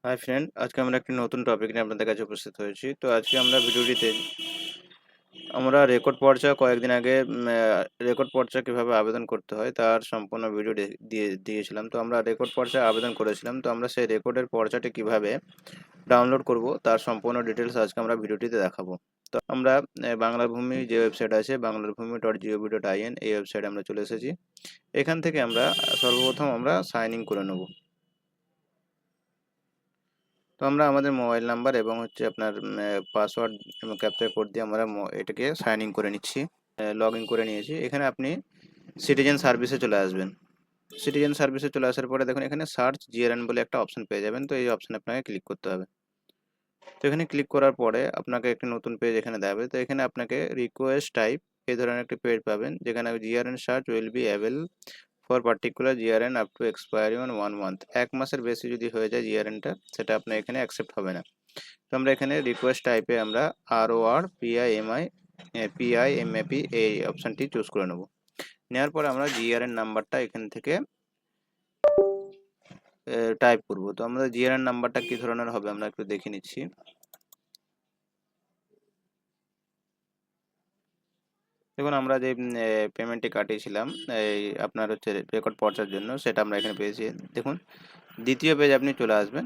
Hi friend, আজকে আমরা একটি নতুন টপিক নিয়ে আপনাদের কাছে উপস্থিত হয়েছি। তো আজকে আমরা ভিডিওটিতে আমরা রেকর্ড পর্চা কয়েকদিন আগে রেকর্ড পর্চা কিভাবে আবেদন করতে হয় তার সম্পূর্ণ ভিডিও দিয়েছিলাম। তো আমরা রেকর্ড পর্চা আবেদন করেছিলাম। তো আমরা সেই রেকর্ডের পর্চাটি কিভাবে ডাউনলোড করব তার সম্পূর্ণ ডিটেলস আজকে আমরা ভিডিওটিতে দেখাবো। তো আমরা বাংলার ভূমি যে ওয়েবসাইট আছে banglarbhumi.gov.in এই ওয়েবসাইটে আমরা চলে এসেছি। এখান থেকে আমরা সর্বপ্রথম আমরা সাইন ইন করে নেব। তো আমরা আমাদের মোবাইল নাম্বার এবং হচ্ছে আপনার পাসওয়ার্ড এবং ক্যাপচা কোড দিয়ে আমরা এটাকে সাইন ইন করে নিচ্ছি, লগ ইন করে নিয়েছি। এখানে আপনি সিটিজেন সার্ভিসে চলে আসবেন। সিটিজেন সার্ভিসে চলে আসার পরে দেখুন এখানে সার্চ জিআরএন বলে একটা অপশন পেয়ে যাবেন। তো এই অপশানে আপনাকে ক্লিক করতে হবে। তো এখানে ক্লিক করার পরে আপনাকে একটি নতুন পেজ এখানে দেবে। তো এখানে আপনাকে রিকোয়েস্ট টাইপ এই ধরনের একটি পেজ পাবেন, যেখানে GRN search will be avail for particular GRN up to expiry on 1 month. 1 মাসের বেশি যদি হয়ে যায় জিআরএনটা, সেটা আপনার এখানে অ্যাকসেপ্ট হবে না। তো আমরা এখানে রিকোয়েস্ট টাইপে আমরা ROR PIMAP এই অপশানটি চুজ করে নেব। নেওয়ার পরে আমরা জিআরএন নাম্বারটা এখান থেকে টাইপ করব। তো আমাদের জিআরএন নাম্বারটা কি ধরনের হবে আমরা একটু দেখে নিচ্ছি। দেখুন আমরা যে পেমেন্টটি কাটিয়েছিলাম এই আপনার হচ্ছে রেকর্ড পর্চার জন্য, সেটা আমরা এখানে পেয়েছি। দেখুন দ্বিতীয় পেজ আপনি চলে আসবেন।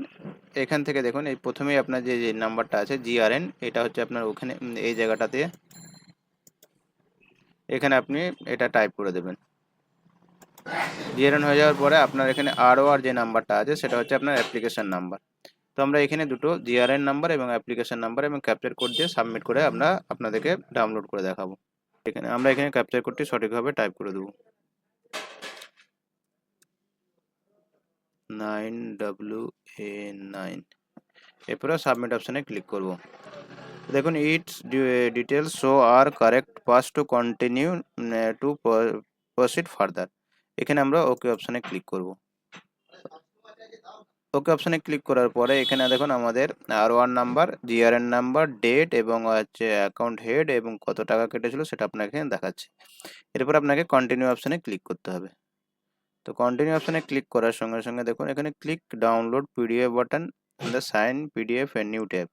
এখান থেকে দেখুন এই প্রথমেই আপনার যে নাম্বারটা আছে জিআরএন, এটা হচ্ছে আপনার ওখানে এই জায়গাটাতে এখানে আপনি এটা টাইপ করে দেবেন। জিআরএন হয়ে যাওয়ার পরে আপনার এখানে ROR যে নাম্বারটা আছে সেটা হচ্ছে আপনার অ্যাপ্লিকেশন নাম্বার। তো আমরা এখানে দুটো জিআরএন নাম্বার এবং অ্যাপ্লিকেশন নাম্বার এবং ক্যাপচার কোড দিয়ে সাবমিট করে আমরা আপনাদেরকে ডাউনলোড করে দেখাবো। আমরা এখানে ক্যাপচার কোডটি সঠিকভাবে টাইপ করে দেবো, 9WA9। এরপরে সাবমিট অপশানে ক্লিক করব। দেখুন ইটস ডিটেলস শো আর correct, pass to continue to proceed further. এখানে আমরা ওকে অপশানে ক্লিক করব। ওকে অপশানে ক্লিক করার পরে এখানে দেখুন আমাদের ROR number, GRN number, date এবং হচ্ছে অ্যাকাউন্ট হেড এবং কত টাকা কেটেছিল সেটা আপনাকে এখানে দেখাচ্ছে। এরপর আপনাকে কন্টিনিউ অপশানে ক্লিক করতে হবে। তো কন্টিনিউ অপশানে ক্লিক করার সঙ্গে সঙ্গে দেখুন এখানে click download PDF button the sign PDF a new tab.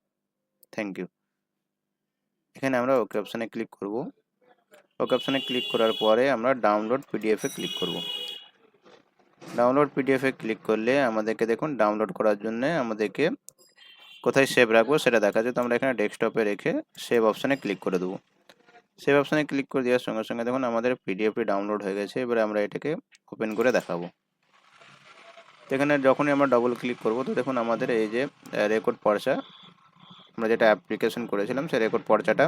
Thank you. এখানে আমরা ওকে অপশানে ক্লিক করব। ওকে অপশানে ক্লিক করার পরে আমরা ডাউনলোড পিডিএফে ক্লিক করব। ডাউনলোড পিডিএফে ক্লিক করলে আমাদেরকে দেখুন ডাউনলোড করার জন্য আমাদেরকে কোথায় সেভ রাখবো সেটা দেখাচ্ছে। তো আমরা এখানে ডেস্কটপে রেখে সেভ অপশানে ক্লিক করে দেবো। সেভ অপশানে ক্লিক করে দেওয়ার সঙ্গে সঙ্গে দেখুন আমাদের পিডিএফটি ডাউনলোড হয়ে গেছে। এবারে আমরা এটাকে ওপেন করে দেখাবো। তো এখানে যখনই আমরা ডবল ক্লিক করব তো দেখুন আমাদের এই যে রেকর্ড পর্চা আমরা যেটা অ্যাপ্লিকেশন করেছিলাম সেই রেকর্ড পর্চাটা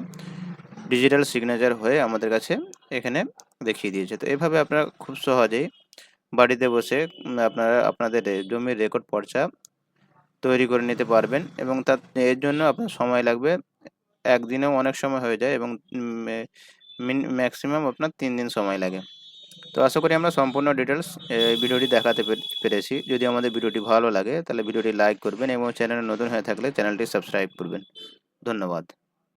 ডিজিটাল সিগনেচার হয়ে আমাদের কাছে এখানে দেখিয়ে দিয়েছে। তো এভাবে আপনারা খুব সহজেই বাড়িতে বসে আপনারা আপনাদের জমির রেকর্ড পর্চা তৈরি করে নিতে পারবেন এবং এর জন্য আপনার সময় লাগবে, একদিনেও অনেক সময় হয়ে যায় এবং ম্যাক্সিমাম আপনার 3 দিন সময় লাগে। তো আশা করি আমরা সম্পূর্ণ ডিটেলস ভিডিওটি দেখাতে পেরেছি। যদি আমাদের ভিডিওটি ভালো লাগে তাহলে ভিডিওটি লাইক করবেন এবং চ্যানেলে নতুন হয়ে থাকলে চ্যানেলটি সাবস্ক্রাইব করবেন। ধন্যবাদ।